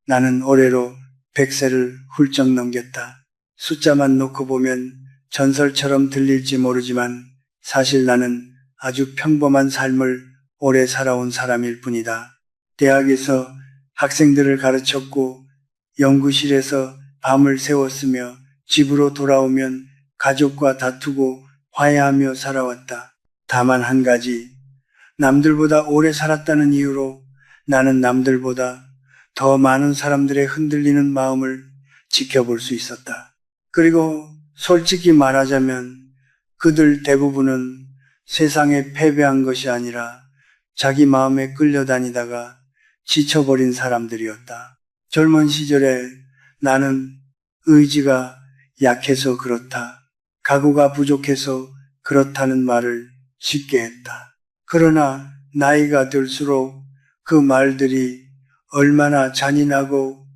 나는 올해로 100세를 훌쩍 넘겼다. 숫자만 놓고 보면 전설처럼 들릴지 모르지만 사실 나는 아주 평범한 삶을 오래 살아온 사람일 뿐이다. 대학에서 학생들을 가르쳤고 연구실에서 밤을 새웠으며 집으로 돌아오면 가족과 다투고 화해하며 살아왔다. 다만 한 가지, 남들보다 오래 살았다는 이유로 나는 남들보다 더 많은 사람들의 흔들리는 마음을 지켜볼 수 있었다. 그리고 솔직히 말하자면 그들 대부분은 세상에 패배한 것이 아니라 자기 마음에 끌려다니다가 지쳐버린 사람들이었다. 젊은 시절에 나는 의지가 약해서 그렇다, 각오가 부족해서 그렇다는 말을 쉽게 했다. 그러나 나이가 들수록 그 말들이 얼마나 잔인하고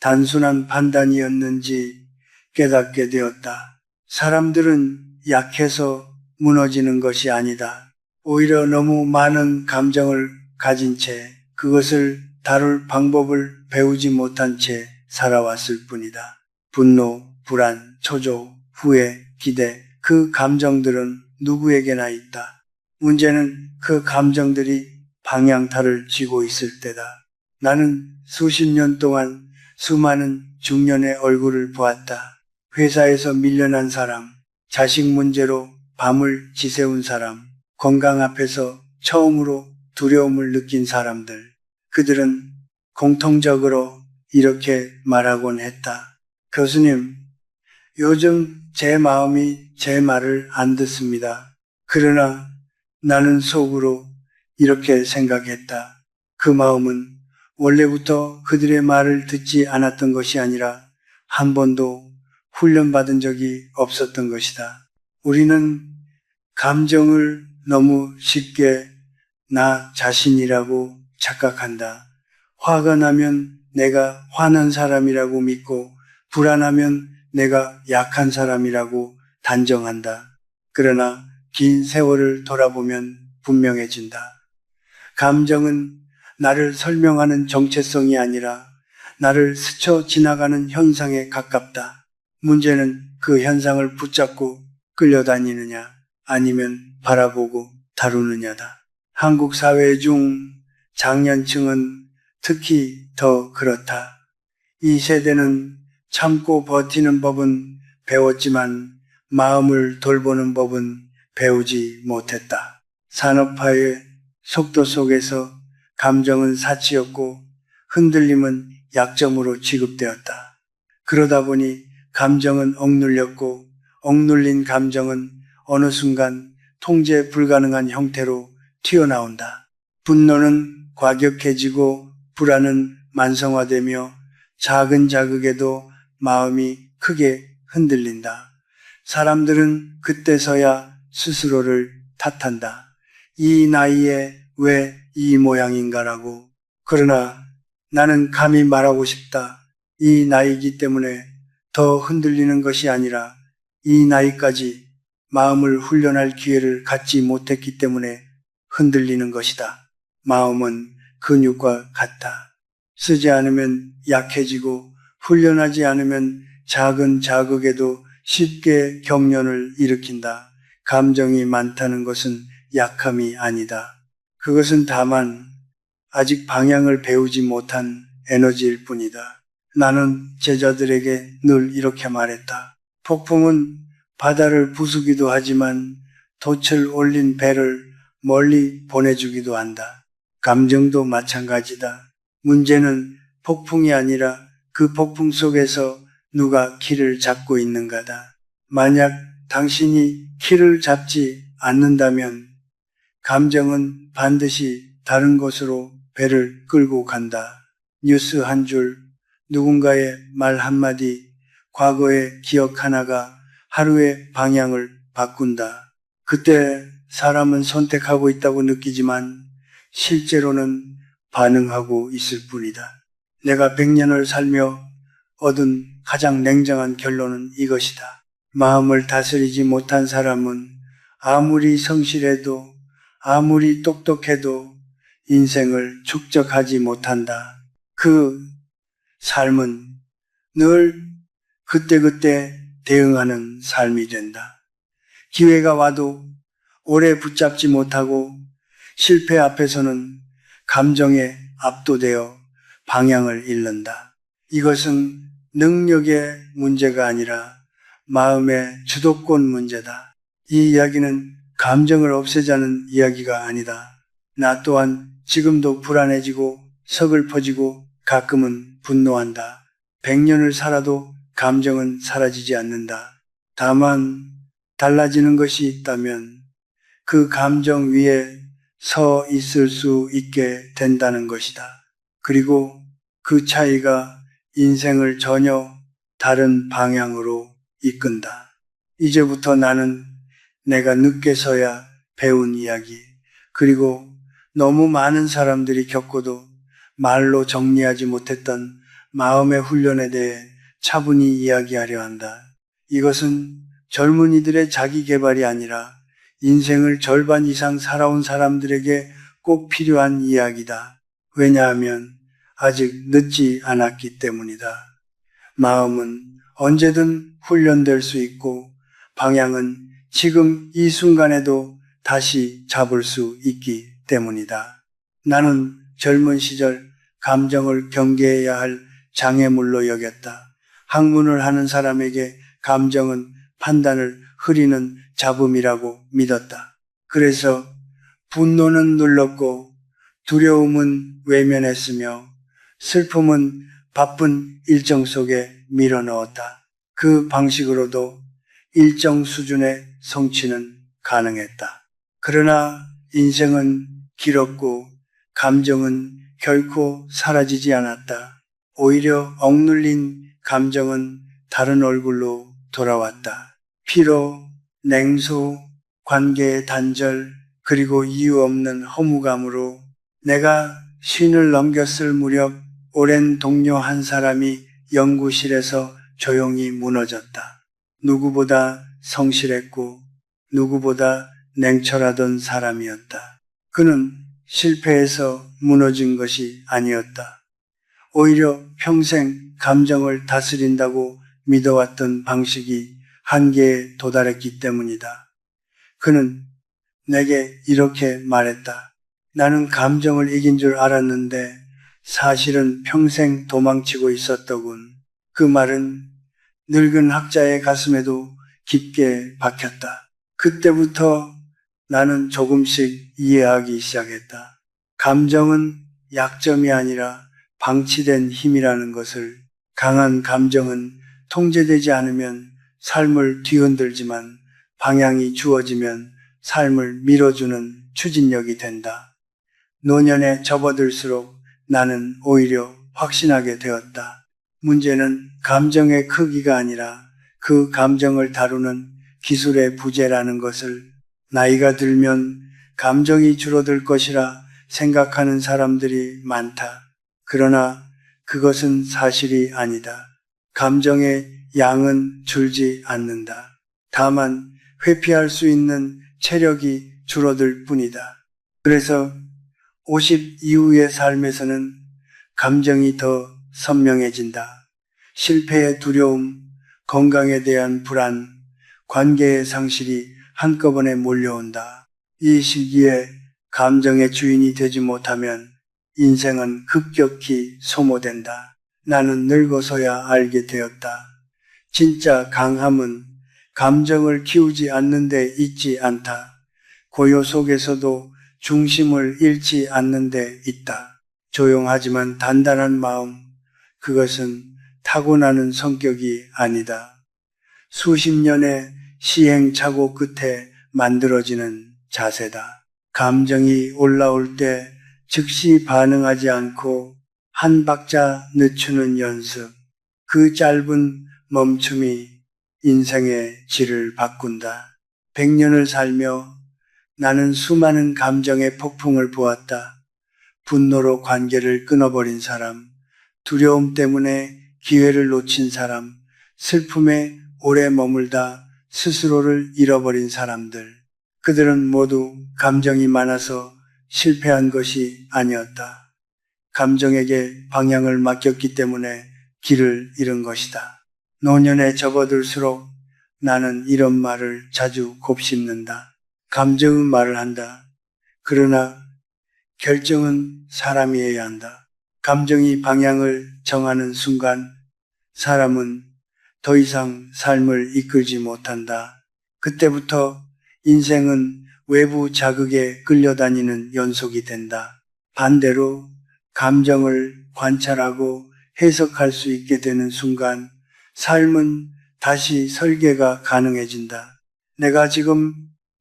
단순한 판단이었는지 깨닫게 되었다. 사람들은 약해서 무너지는 것이 아니다. 오히려 너무 많은 감정을 가진 채 그것을 다룰 방법을 배우지 못한 채 살아왔을 뿐이다. 분노, 불안, 초조, 후회, 기대, 그 감정들은 누구에게나 있다. 문제는 그 감정들이 방향타를 쥐고 있을 때다. 나는 수십 년 동안 수많은 중년의 얼굴을 보았다. 회사에서 밀려난 사람, 자식 문제로 밤을 지새운 사람, 건강 앞에서 처음으로 두려움을 느낀 사람들. 그들은 공통적으로 이렇게 말하곤 했다. 교수님, 요즘 제 마음이 제 말을 안 듣습니다. 그러나 나는 속으로 이렇게 생각했다. 그 마음은 원래부터 그들의 말을 듣지 않았던 것이 아니라 한 번도 훈련받은 적이 없었던 것이다. 우리는 감정을 너무 쉽게 나 자신이라고 착각한다. 화가 나면 내가 화난 사람이라고 믿고 불안하면 내가 약한 사람이라고 단정한다. 그러나 긴 세월을 돌아보면 분명해진다. 감정은 나를 설명하는 정체성이 아니라 나를 스쳐 지나가는 현상에 가깝다. 문제는 그 현상을 붙잡고 끌려다니느냐 아니면 바라보고 다루느냐다. 한국 사회 중 장년층은 특히 더 그렇다. 이 세대는 참고 버티는 법은 배웠지만 마음을 돌보는 법은 배우지 못했다. 산업화의 속도 속에서 감정은 사치였고 흔들림은 약점으로 취급되었다. 그러다 보니 감정은 억눌렸고 억눌린 감정은 어느 순간 통제 불가능한 형태로 튀어나온다. 분노는 과격해지고 불안은 만성화되며 작은 자극에도 마음이 크게 흔들린다. 사람들은 그때서야 스스로를 탓한다. 이 나이에 왜 이 모양인가라고. 그러나 나는 감히 말하고 싶다. 이 나이기 때문에 더 흔들리는 것이 아니라 이 나이까지 마음을 훈련할 기회를 갖지 못했기 때문에 흔들리는 것이다. 마음은 근육과 같다. 쓰지 않으면 약해지고 훈련하지 않으면 작은 자극에도 쉽게 경련을 일으킨다. 감정이 많다는 것은 약함이 아니다. 그것은 다만 아직 방향을 배우지 못한 에너지일 뿐이다. 나는 제자들에게 늘 이렇게 말했다. 폭풍은 바다를 부수기도 하지만 돛을 올린 배를 멀리 보내주기도 한다. 감정도 마찬가지다. 문제는 폭풍이 아니라 그 폭풍 속에서 누가 키를 잡고 있는가다. 만약 당신이 키를 잡지 않는다면 감정은 반드시 다른 곳으로 배를 끌고 간다. 뉴스 한 줄, 누군가의 말 한마디, 과거의 기억 하나가 하루의 방향을 바꾼다. 그때 사람은 선택하고 있다고 느끼지만 실제로는 반응하고 있을 뿐이다. 내가 100년을 살며 얻은 가장 냉정한 결론은 이것이다. 마음을 다스리지 못한 사람은 아무리 성실해도 아무리 똑똑해도 인생을 축적하지 못한다. 그 삶은 늘 그때그때 대응하는 삶이 된다. 기회가 와도 오래 붙잡지 못하고 실패 앞에서는 감정에 압도되어 방향을 잃는다. 이것은 능력의 문제가 아니라 마음의 주도권 문제다. 이 이야기는 감정을 없애자는 이야기가 아니다. 나 또한 지금도 불안해지고 서글퍼지고 가끔은 분노한다. 100년을 살아도 감정은 사라지지 않는다. 다만 달라지는 것이 있다면 그 감정 위에 서 있을 수 있게 된다는 것이다. 그리고 그 차이가 인생을 전혀 다른 방향으로 이끈다. 이제부터 나는 내가 늦게서야 배운 이야기, 그리고 너무 많은 사람들이 겪고도 말로 정리하지 못했던 마음의 훈련에 대해 차분히 이야기하려 한다. 이것은 젊은이들의 자기 개발이 아니라 인생을 절반 이상 살아온 사람들에게 꼭 필요한 이야기다. 왜냐하면 아직 늦지 않았기 때문이다. 마음은 언제든 훈련될 수 있고 방향은 지금 이 순간에도 다시 잡을 수 있기 때문이다. 나는 젊은 시절 감정을 경계해야 할 장애물로 여겼다. 학문을 하는 사람에게 감정은 판단을 흐리는 잡음이라고 믿었다. 그래서 분노는 눌렀고 두려움은 외면했으며 슬픔은 바쁜 일정 속에 밀어넣었다. 그 방식으로도 일정 수준의 성취는 가능했다. 그러나 인생은 길었고 감정은 결코 사라지지 않았다. 오히려 억눌린 감정은 다른 얼굴로 돌아왔다. 피로, 냉소, 관계의 단절, 그리고 이유 없는 허무감으로 내가 쉰을 넘겼을 무렵 오랜 동료 한 사람이 연구실에서 조용히 무너졌다. 누구보다 성실했고 누구보다 냉철하던 사람이었다. 그는 실패해서 무너진 것이 아니었다. 오히려 평생 감정을 다스린다고 믿어왔던 방식이 한계에 도달했기 때문이다. 그는 내게 이렇게 말했다. 나는 감정을 이긴 줄 알았는데 사실은 평생 도망치고 있었더군. 그 말은 늙은 학자의 가슴에도 깊게 박혔다. 그때부터 나는 조금씩 이해하기 시작했다. 감정은 약점이 아니라 방치된 힘이라는 것을. 강한 감정은 통제되지 않으면 삶을 뒤흔들지만 방향이 주어지면 삶을 밀어주는 추진력이 된다. 노년에 접어들수록 나는 오히려 확신하게 되었다. 문제는 감정의 크기가 아니라 그 감정을 다루는 기술의 부재라는 것을. 나이가 들면 감정이 줄어들 것이라 생각하는 사람들이 많다. 그러나 그것은 사실이 아니다. 감정의 양은 줄지 않는다. 다만 회피할 수 있는 체력이 줄어들 뿐이다. 그래서 50 이후의 삶에서는 감정이 더 선명해진다. 실패의 두려움, 건강에 대한 불안, 관계의 상실이 한꺼번에 몰려온다. 이 시기에 감정의 주인이 되지 못하면 인생은 급격히 소모된다. 나는 늙어서야 알게 되었다. 진짜 강함은 감정을 키우지 않는 데 있지 않다. 고요 속에서도 중심을 잃지 않는 데 있다. 조용하지만 단단한 마음, 그것은 타고나는 성격이 아니다. 수십 년의 시행착오 끝에 만들어지는 자세다. 감정이 올라올 때 즉시 반응하지 않고 한 박자 늦추는 연습. 그 짧은 멈춤이 인생의 질을 바꾼다. 100년을 살며 나는 수많은 감정의 폭풍을 보았다. 분노로 관계를 끊어버린 사람, 두려움 때문에 기회를 놓친 사람, 슬픔에 오래 머물다 스스로를 잃어버린 사람들. 그들은 모두 감정이 많아서 실패한 것이 아니었다. 감정에게 방향을 맡겼기 때문에 길을 잃은 것이다. 노년에 접어들수록 나는 이런 말을 자주 곱씹는다. 감정은 말을 한다. 그러나 결정은 사람이 해야 한다. 감정이 방향을 정하는 순간 사람은 더 이상 삶을 이끌지 못한다. 그때부터 인생은 외부 자극에 끌려다니는 연속이 된다. 반대로 감정을 관찰하고 해석할 수 있게 되는 순간 삶은 다시 설계가 가능해진다. 내가 지금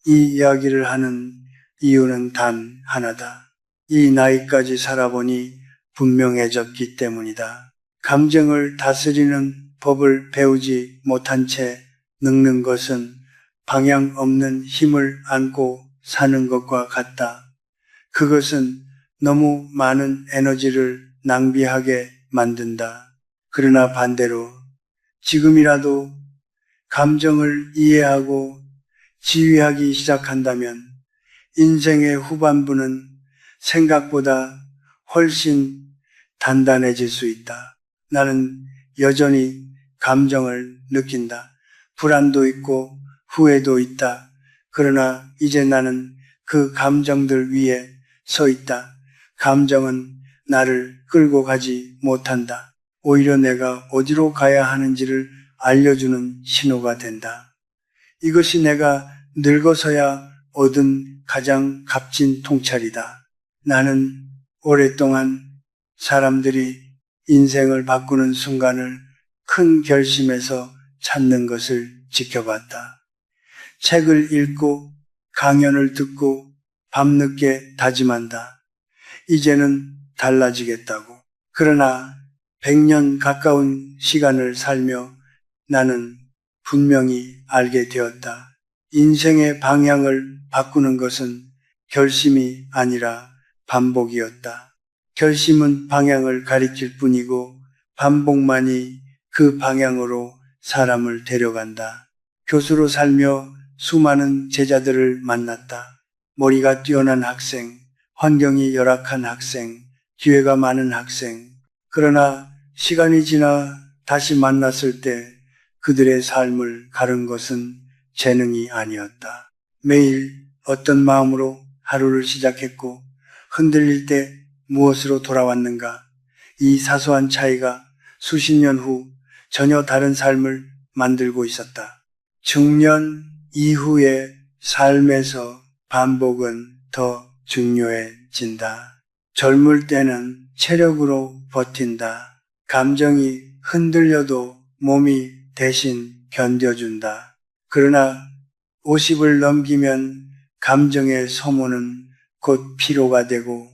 이 이야기를 하는 이유는 단 하나다. 이 나이까지 살아보니 분명해졌기 때문이다. 감정을 다스리는 법을 배우지 못한 채 늙는 것은 방향 없는 힘을 안고 사는 것과 같다. 그것은 너무 많은 에너지를 낭비하게 만든다. 그러나 반대로 지금이라도 감정을 이해하고 지휘하기 시작한다면 인생의 후반부는 생각보다 훨씬 단단해질 수 있다. 나는 여전히 감정을 느낀다. 불안도 있고 후회도 있다. 그러나 이제 나는 그 감정들 위에 서 있다. 감정은 나를 끌고 가지 못한다. 오히려 내가 어디로 가야 하는지를 알려주는 신호가 된다. 이것이 내가 늙어서야 얻은 가장 값진 통찰이다. 나는 오랫동안 사람들이 인생을 바꾸는 순간을 큰 결심에서 찾는 것을 지켜봤다. 책을 읽고 강연을 듣고 밤늦게 다짐한다. 이제는 달라지겠다고. 그러나 100년 가까운 시간을 살며 나는 분명히 알게 되었다. 인생의 방향을 바꾸는 것은 결심이 아니라 반복이었다. 결심은 방향을 가리킬 뿐이고 반복만이 그 방향으로 사람을 데려간다. 교수로 살며 수많은 제자들을 만났다. 머리가 뛰어난 학생, 환경이 열악한 학생, 기회가 많은 학생. 그러나 시간이 지나 다시 만났을 때 그들의 삶을 가른 것은 재능이 아니었다. 매일 어떤 마음으로 하루를 시작했고 흔들릴 때 무엇으로 돌아왔는가. 이 사소한 차이가 수십 년 후 전혀 다른 삶을 만들고 있었다. 중년 이후의 삶에서 반복은 더 중요해진다. 젊을 때는 체력으로 버틴다. 감정이 흔들려도 몸이 대신 견뎌준다. 그러나 50을 넘기면 감정의 소모는 곧 피로가 되고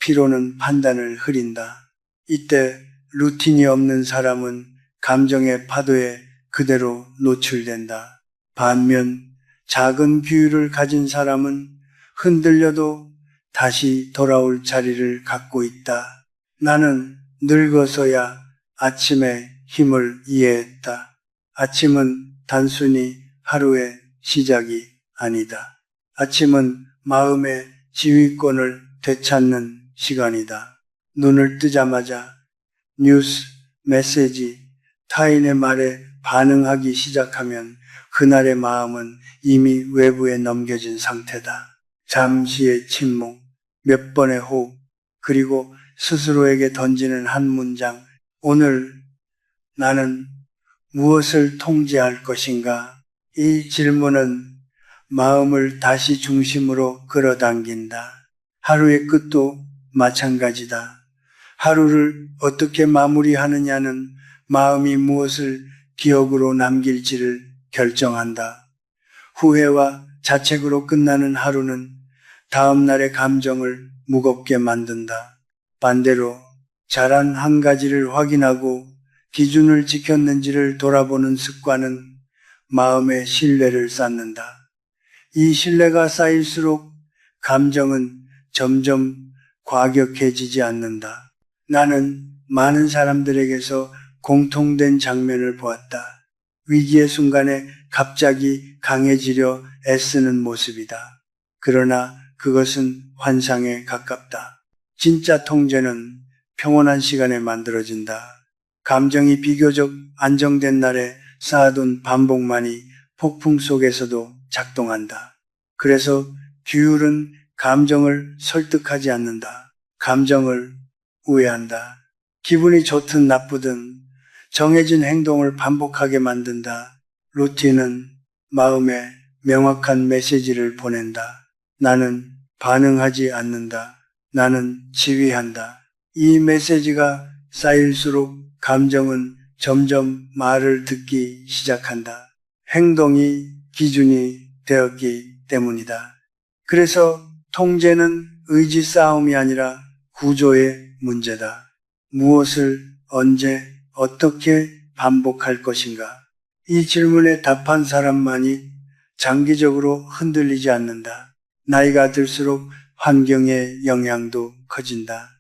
피로는 판단을 흐린다. 이때 루틴이 없는 사람은 감정의 파도에 그대로 노출된다. 반면 작은 규율을 가진 사람은 흔들려도 다시 돌아올 자리를 갖고 있다. 나는 늙어서야 아침의 힘을 이해했다. 아침은 단순히 하루의 시작이 아니다. 아침은 마음의 지휘권을 되찾는 시간이다. 눈을 뜨자마자 뉴스, 메시지, 타인의 말에 반응하기 시작하면 그날의 마음은 이미 외부에 넘겨진 상태다. 잠시의 침묵, 몇 번의 호흡, 그리고 스스로에게 던지는 한 문장. 오늘 나는 무엇을 통제할 것인가? 이 질문은 마음을 다시 중심으로 끌어당긴다. 하루의 끝도 마찬가지다. 하루를 어떻게 마무리하느냐는 마음이 무엇을 기억으로 남길지를 결정한다. 후회와 자책으로 끝나는 하루는 다음 날의 감정을 무겁게 만든다. 반대로 잘한 한 가지를 확인하고 기준을 지켰는지를 돌아보는 습관은 마음의 신뢰를 쌓는다. 이 신뢰가 쌓일수록 감정은 점점 과격해지지 않는다. 나는 많은 사람들에게서 공통된 장면을 보았다. 위기의 순간에 갑자기 강해지려 애쓰는 모습이다. 그러나 그것은 환상에 가깝다. 진짜 통제는 평온한 시간에 만들어진다. 감정이 비교적 안정된 날에 쌓아둔 반복만이 폭풍 속에서도 작동한다. 그래서 규율은 감정을 설득하지 않는다. 감정을 우회한다. 기분이 좋든 나쁘든 정해진 행동을 반복하게 만든다. 루틴은 마음에 명확한 메시지를 보낸다. 나는 반응하지 않는다. 나는 지휘한다. 이 메시지가 쌓일수록 감정은 점점 말을 듣기 시작한다. 행동이 기준이 되었기 때문이다. 그래서 통제는 의지 싸움이 아니라 구조의 문제다. 무엇을 언제 어떻게 반복할 것인가? 이 질문에 답한 사람만이 장기적으로 흔들리지 않는다. 나이가 들수록 환경의 영향도 커진다.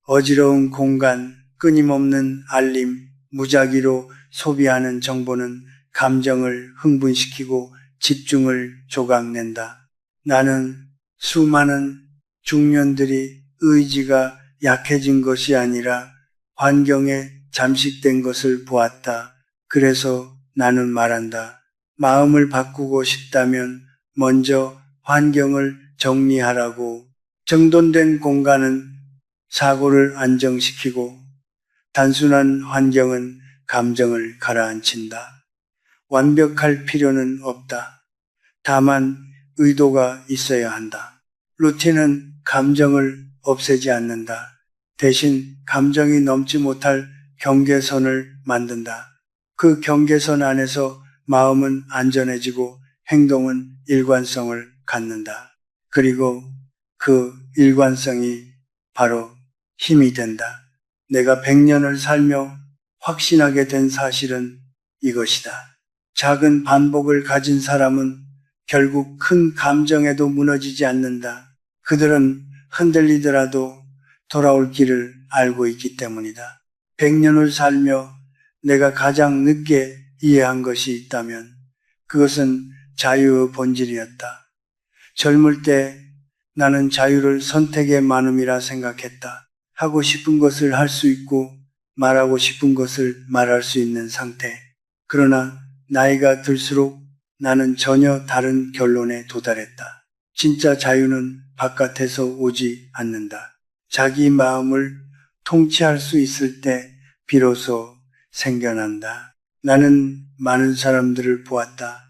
어지러운 공간, 끊임없는 알림, 무작위로 소비하는 정보는 감정을 흥분시키고 집중을 조각낸다. 나는 수많은 중년들이 의지가 약해진 것이 아니라 환경에 잠식된 것을 보았다. 그래서 나는 말한다. 마음을 바꾸고 싶다면 먼저 환경을 정리하라고. 정돈된 공간은 사고를 안정시키고 단순한 환경은 감정을 가라앉힌다. 완벽할 필요는 없다. 다만 의도가 있어야 한다. 루틴은 감정을 없애지 않는다. 대신 감정이 넘지 못할 경계선을 만든다. 그 경계선 안에서 마음은 안전해지고 행동은 일관성을 갖는다. 그리고 그 일관성이 바로 힘이 된다. 내가 100년을 살며 확신하게 된 사실은 이것이다. 작은 반복을 가진 사람은 결국 큰 감정에도 무너지지 않는다. 그들은 흔들리더라도 돌아올 길을 알고 있기 때문이다. 100년을 살며 내가 가장 늦게 이해한 것이 있다면 그것은 자유의 본질이었다. 젊을 때 나는 자유를 선택의 많음이라 생각했다. 하고 싶은 것을 할 수 있고 말하고 싶은 것을 말할 수 있는 상태. 그러나 나이가 들수록 나는 전혀 다른 결론에 도달했다. 진짜 자유는 바깥에서 오지 않는다. 자기 마음을 통치할 수 있을 때 비로소 생겨난다. 나는 많은 사람들을 보았다.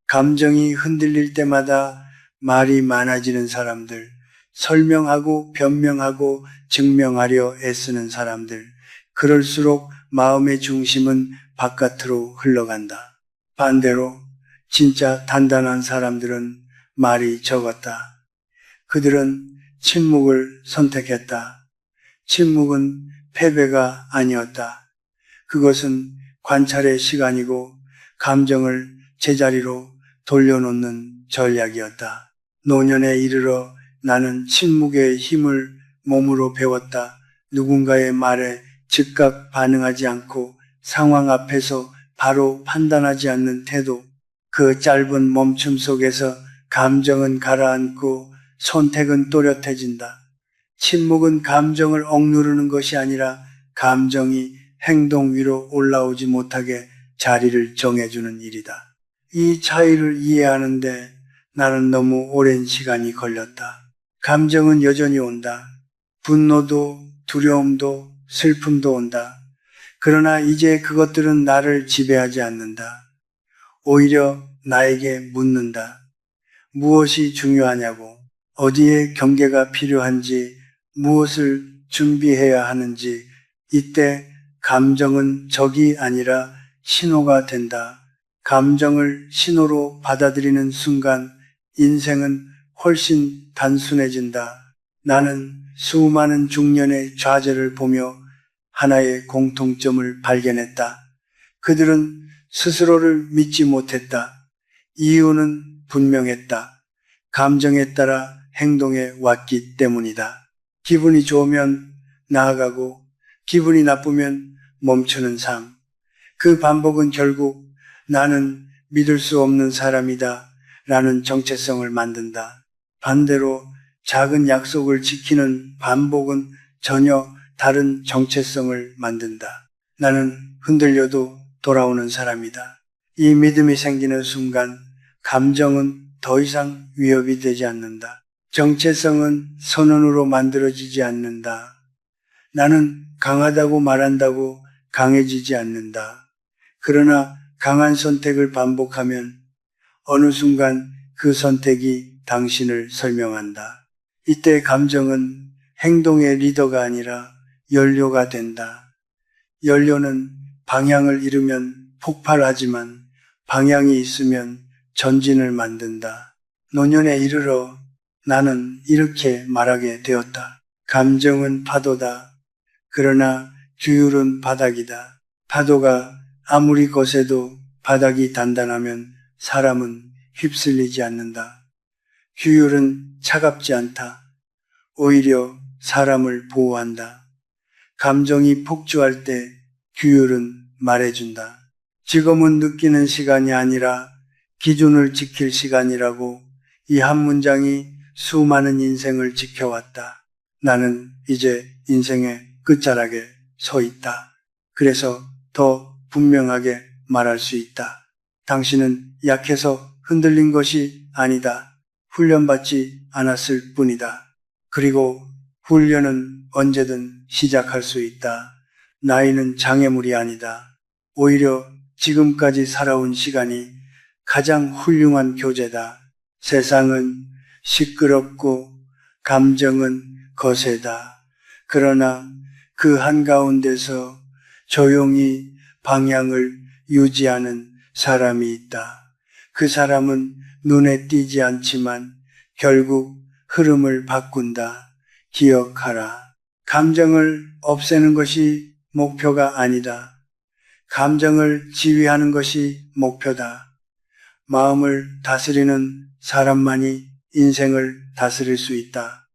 감정이 흔들릴 때마다 말이 많아지는 사람들, 설명하고 변명하고 증명하려 애쓰는 사람들, 그럴수록 마음의 중심은 바깥으로 흘러간다. 반대로 진짜 단단한 사람들은 말이 적었다. 그들은 침묵을 선택했다. 침묵은 패배가 아니었다. 그것은 관찰의 시간이고 감정을 제자리로 돌려놓는 전략이었다. 노년에 이르러 나는 침묵의 힘을 몸으로 배웠다. 누군가의 말에 즉각 반응하지 않고 상황 앞에서 바로 판단하지 않는 태도. 그 짧은 멈춤 속에서 감정은 가라앉고 선택은 또렷해진다. 침묵은 감정을 억누르는 것이 아니라 감정이 행동 위로 올라오지 못하게 자리를 정해주는 일이다. 이 차이를 이해하는데 나는 너무 오랜 시간이 걸렸다. 감정은 여전히 온다. 분노도 두려움도 슬픔도 온다. 그러나 이제 그것들은 나를 지배하지 않는다. 오히려 나에게 묻는다. 무엇이 중요하냐고, 어디에 경계가 필요한지, 무엇을 준비해야 하는지. 이때 감정은 적이 아니라 신호가 된다. 감정을 신호로 받아들이는 순간 인생은 훨씬 단순해진다. 나는 수많은 중년의 좌절을 보며 하나의 공통점을 발견했다. 그들은 스스로를 믿지 못했다. 이유는 분명했다. 감정에 따라 행동해 왔기 때문이다. 기분이 좋으면 나아가고 기분이 나쁘면 멈추는 삶. 그 반복은 결국 나는 믿을 수 없는 사람이다 라는 정체성을 만든다. 반대로 작은 약속을 지키는 반복은 전혀 다른 정체성을 만든다. 나는 흔들려도 돌아오는 사람이다. 이 믿음이 생기는 순간 감정은 더 이상 위협이 되지 않는다. 정체성은 선언으로 만들어지지 않는다. 나는 강하다고 말한다고 강해지지 않는다. 그러나 강한 선택을 반복하면 어느 순간 그 선택이 당신을 설명한다. 이때 감정은 행동의 리더가 아니라 연료가 된다. 연료는 방향을 잃으면 폭발하지만 방향이 있으면 전진을 만든다. 노년에 이르러 나는 이렇게 말하게 되었다. 감정은 파도다. 그러나 규율은 바닥이다. 파도가 아무리 거세도 바닥이 단단하면 사람은 휩쓸리지 않는다. 규율은 차갑지 않다. 오히려 사람을 보호한다. 감정이 폭주할 때 규율은 말해준다. 지금은 느끼는 시간이 아니라 기준을 지킬 시간이라고. 이 한 문장이 수많은 인생을 지켜왔다. 나는 이제 인생의 끝자락에 서 있다. 그래서 더 분명하게 말할 수 있다. 당신은 약해서 흔들린 것이 아니다. 훈련받지 않았을 뿐이다. 그리고 훈련은 언제든 시작할 수 있다. 나이는 장애물이 아니다. 오히려 지금까지 살아온 시간이 가장 훌륭한 교재다. 세상은 시끄럽고 감정은 거세다. 그러나 그 한가운데서 조용히 방향을 유지하는 사람이 있다. 그 사람은 눈에 띄지 않지만 결국 흐름을 바꾼다. 기억하라. 감정을 없애는 것이 목표가 아니다. 감정을 지휘하는 것이 목표다. 마음을 다스리는 사람만이 인생을 다스릴 수 있다.